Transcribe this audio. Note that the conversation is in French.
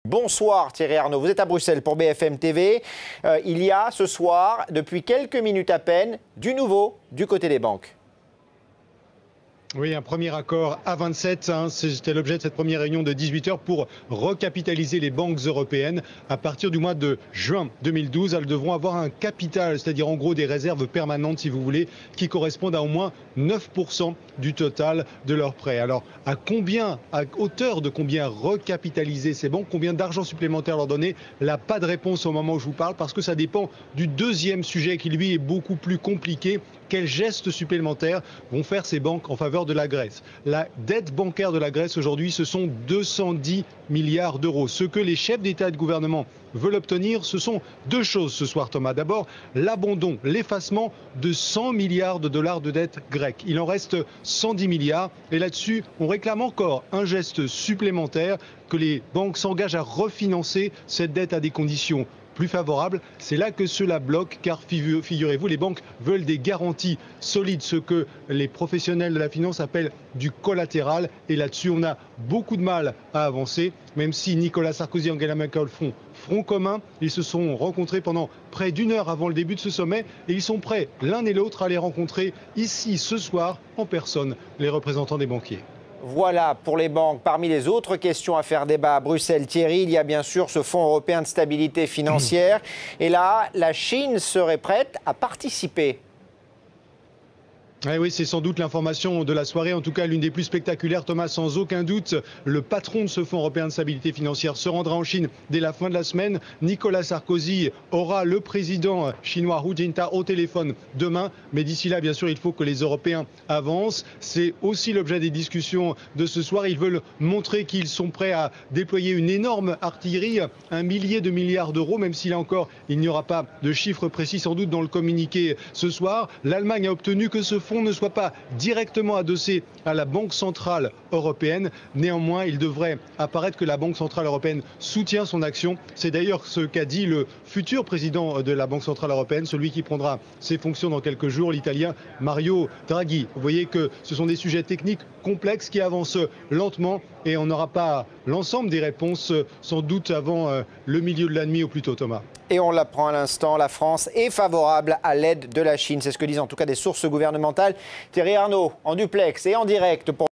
Bonsoir Thierry Arnaud, vous êtes à Bruxelles pour BFM TV. Il y a ce soir, depuis quelques minutes à peine, du nouveau du côté des banques. Oui, un premier accord à 27, c'était l'objet de cette première réunion de 18 h pour recapitaliser les banques européennes. À partir du mois de juin 2012, elles devront avoir un capital, c'est-à-dire en gros des réserves permanentes, si vous voulez, qui correspondent à au moins 9% du total de leurs prêts. Alors, à hauteur de combien recapitaliser ces banques, combien d'argent supplémentaire leur donner? Là, pas de réponse au moment où je vous parle, parce que ça dépend du deuxième sujet qui, lui, est beaucoup plus compliqué. Quels gestes supplémentaires vont faire ces banques en faveur de la Grèce? La dette bancaire de la Grèce aujourd'hui, ce sont 210 milliards d'euros. Ce que les chefs d'État et de gouvernement veulent obtenir, ce sont deux choses ce soir, Thomas. D'abord, l'abandon, l'effacement de 100 milliards de dollars de dette grecque. Il en reste 110 milliards. Et là-dessus, on réclame encore un geste supplémentaire, que les banques s'engagent à refinancer cette dette à des conditions plus favorable. C'est là que cela bloque, car figurez-vous, les banques veulent des garanties solides, ce que les professionnels de la finance appellent du collatéral. Et là-dessus, on a beaucoup de mal à avancer, même si Nicolas Sarkozy et Angela Merkel font front commun. Ils se sont rencontrés pendant près d'une heure avant le début de ce sommet et ils sont prêts, l'un et l'autre, à les rencontrer ici ce soir en personne, les représentants des banquiers. Voilà pour les banques. Parmi les autres questions à faire débat à Bruxelles, Thierry, il y a bien sûr ce Fonds européen de stabilité financière. Et là, la Chine serait prête à participer. Oui, c'est sans doute l'information de la soirée, en tout cas l'une des plus spectaculaires, Thomas, sans aucun doute. Le patron de ce Fonds européen de stabilité financière se rendra en Chine dès la fin de la semaine. Nicolas Sarkozy aura le président chinois Hu Jintao au téléphone demain. Mais d'ici là, bien sûr, il faut que les Européens avancent. C'est aussi l'objet des discussions de ce soir. Ils veulent montrer qu'ils sont prêts à déployer une énorme artillerie, 1 millier de milliards d'euros, même si là encore, il n'y aura pas de chiffres précis sans doute dans le communiqué ce soir. L'Allemagne a obtenu que ce fonds ne soit pas directement adossé à la Banque centrale européenne. Néanmoins, il devrait apparaître que la Banque centrale européenne soutient son action. C'est d'ailleurs ce qu'a dit le futur président de la Banque centrale européenne, celui qui prendra ses fonctions dans quelques jours, l'Italien Mario Draghi. Vous voyez que ce sont des sujets techniques complexes qui avancent lentement et on n'aura pas l'ensemble des réponses sans doute avant le milieu de la nuit au plus tôt, Thomas. Et on l'apprend à l'instant, la France est favorable à l'aide de la Chine. C'est ce que disent en tout cas des sources gouvernementales. Thierry Arnaud, en duplex et en direct pour